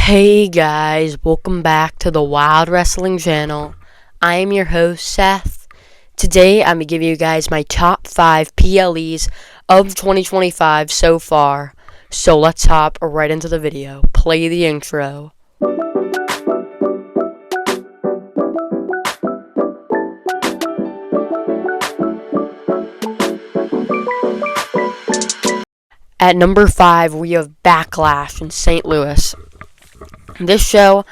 Hey guys, welcome back to the Wild Wrestling channel. I am your host, Seth. Today I'm going to give you guys my top 5 PLEs of 2025 so far. So let's hop right into the video. Play the intro. At number 5, we have Backlash in St. Louis. This show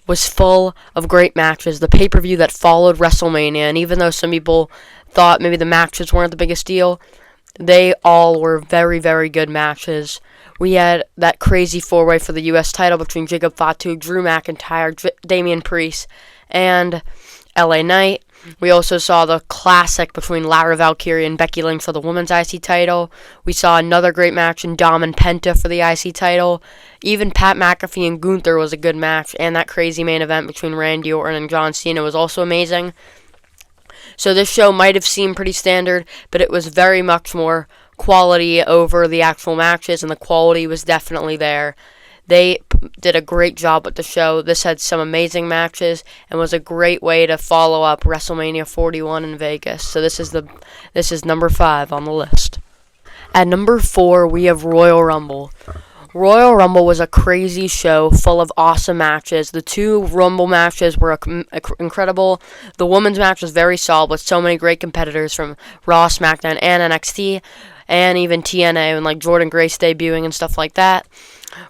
was full of great matches. The pay-per-view that followed WrestleMania, and even though some people thought maybe the matches weren't the biggest deal, they all were very, very good matches. We had that crazy four-way for the U.S. title between Jacob Fatu, Drew McIntyre, Damian Priest, and LA Knight. We also saw the classic between Lara Valkyrie and Becky Lynch for the women's IC title. We saw another great match in Dom and Penta for the IC title. Even Pat McAfee and Gunther was a good match, and that crazy main event between Randy Orton and John Cena was also amazing. So this show might have seemed pretty standard, but it was very much more quality over the actual matches, and the quality was definitely there. They did a great job with the show. This had some amazing matches and was a great way to follow up WrestleMania 41 in Vegas. So this is number 5 on the list. At number 4, we have Royal Rumble. Royal Rumble was a crazy show full of awesome matches. The 2 Rumble matches were incredible. The women's match was very solid with so many great competitors from Raw, SmackDown, and NXT, and even TNA, and like Jordan Grace debuting and stuff like that.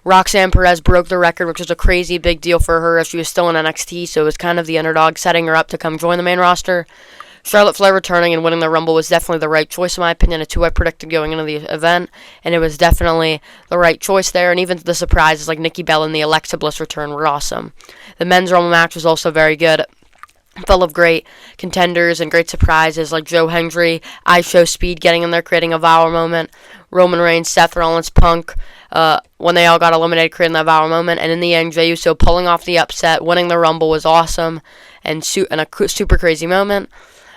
Roxanne Perez broke the record, which was a crazy big deal for her as she was still in NXT, so it was kind of the underdog setting her up to come join the main roster. Charlotte Flair returning and winning the Rumble was definitely the right choice, in my opinion. It's who I predicted going into the event, and it was definitely the right choice there. And even the surprises like Nikki Bella and the Alexa Bliss return were awesome. The men's Rumble match was also very good, full of great contenders and great surprises like Joe Hendry, IShow Speed getting in there, creating a Vow moment. Roman Reigns, Seth Rollins, Punk, when they all got eliminated, creating that Vow moment. And in the end, Jey Uso pulling off the upset, winning the Rumble was awesome and a super crazy moment.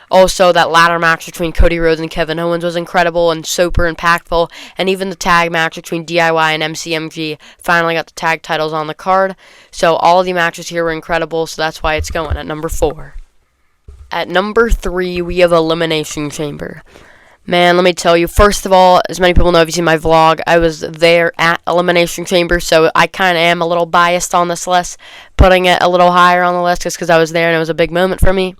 Also, that ladder match between Cody Rhodes and Kevin Owens was incredible and super impactful. And even the tag match between DIY and MCMG finally got the tag titles on the card. So all of the matches here were incredible, so that's why it's going at number 4. At number 3, we have Elimination Chamber. Man, let me tell you, first of all, as many people know if you see my vlog, I was there at Elimination Chamber, so I kind of am a little biased on this list, putting it a little higher on the list just because I was there and it was a big moment for me.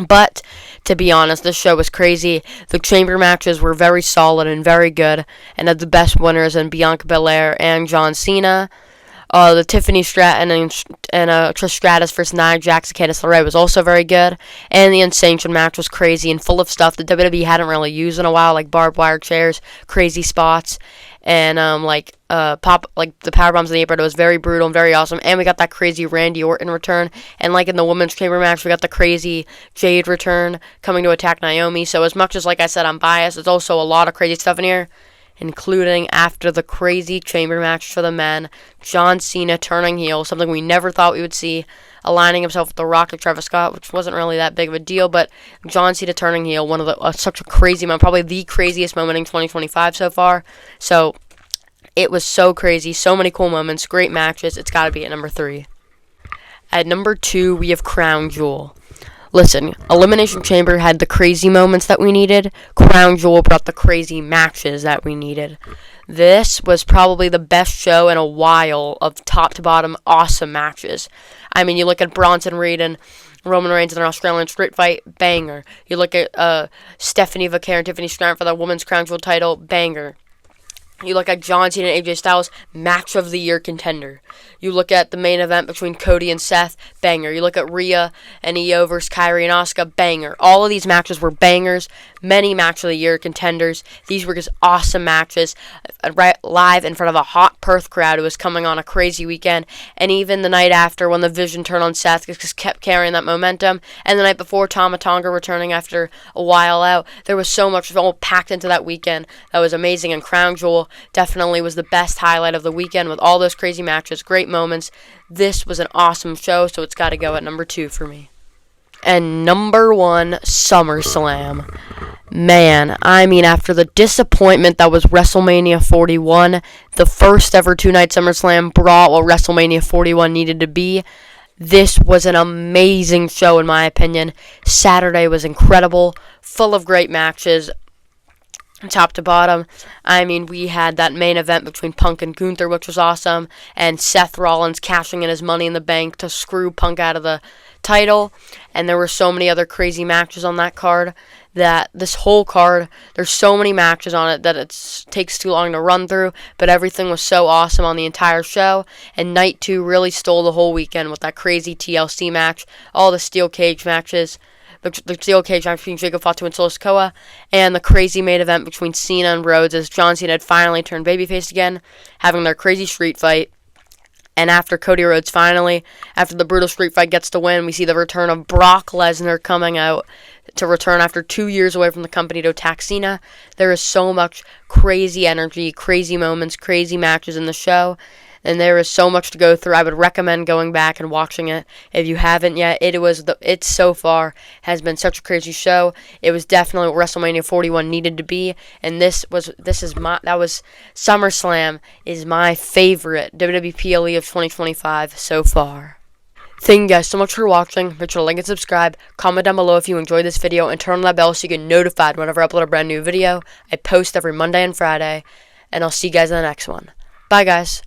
But, to be honest, this show was crazy. The chamber matches were very solid and very good, and had the best winners in Bianca Belair and John Cena. The Tiffany Stratton and Trish Stratus versus Nia Jax and Candice LeRae was also very good. And the Ascension match was crazy and full of stuff that WWE hadn't really used in a while, like barbed wire chairs, crazy spots, and the powerbombs in the apron. It was very brutal and very awesome. And we got that crazy Randy Orton return. And like in the women's chamber match, we got the crazy Jade return coming to attack Naomi. So as much as, like I said, I'm biased, there's also a lot of crazy stuff in here, including after the crazy chamber match for the men, John Cena turning heel, something we never thought we would see, aligning himself with The Rock to Travis Scott, which wasn't really that big of a deal, but John Cena turning heel, one of the such a crazy moment, probably the craziest moment in 2025 so far. So it was so crazy, so many cool moments, great matches. It's got to be at number 3. At number 2, we have Crown Jewel. Listen, Elimination Chamber had the crazy moments that we needed. Crown Jewel brought the crazy matches that we needed. This was probably the best show in a while of top to bottom awesome matches. I mean, you look at Bronson Reed and Roman Reigns in their Australian street fight, banger. You look at Stephanie Vaquer and Tiffany Stratton for the women's Crown Jewel title, banger. You look at John Cena and AJ Styles, match of the year contender. You look at the main event between Cody and Seth, banger. You look at Rhea and Io versus Kairi and Asuka, banger. All of these matches were bangers, many match of the year contenders. These were just awesome matches, right live in front of a hot Perth crowd who was coming on a crazy weekend. And even the night after, when the Vision turned on Seth, just kept carrying that momentum. And the night before, Tama Tonga returning after a while out. There was so much all packed into that weekend that was amazing. And Crown Jewel definitely was the best highlight of the weekend with all those crazy matches, great moments. This was an awesome show, so it's got to go at number 2 for me. And number 1, SummerSlam. Man, I mean, after the disappointment that was WrestleMania 41, the first ever two-night SummerSlam brought what WrestleMania 41 needed to be. This was an amazing show, in my opinion. Saturday was incredible, full of great matches, top to bottom. I mean, we had that main event between Punk and Gunther, which was awesome, and Seth Rollins cashing in his Money in the Bank to screw Punk out of the title. And there were so many other crazy matches on that card that this whole card, there's so many matches on it that it takes too long to run through, but everything was so awesome on the entire show. And night 2 really stole the whole weekend with that crazy TLC match, all the steel cage matches, the steel cage match between Jacob Fatu and Solo Sikoa, and the crazy main event between Cena and Rhodes as John Cena had finally turned babyface again, having their crazy street fight. And after Cody Rhodes finally, after the brutal street fight gets the win, we see the return of Brock Lesnar coming out to return after 2 years away from the company to attack Cena. There is so much crazy energy, crazy moments, crazy matches in the show, and there is so much to go through. I would recommend going back and watching it if you haven't yet. It so far has been such a crazy show. It was definitely what WrestleMania 41 needed to be, and SummerSlam is my favorite WWE PLE of 2025 so far. Thank you guys so much for watching. Make sure to like and subscribe. Comment down below if you enjoyed this video, and turn on that bell so you get notified whenever I upload a brand new video. I post every Monday and Friday, and I'll see you guys in the next one. Bye, guys.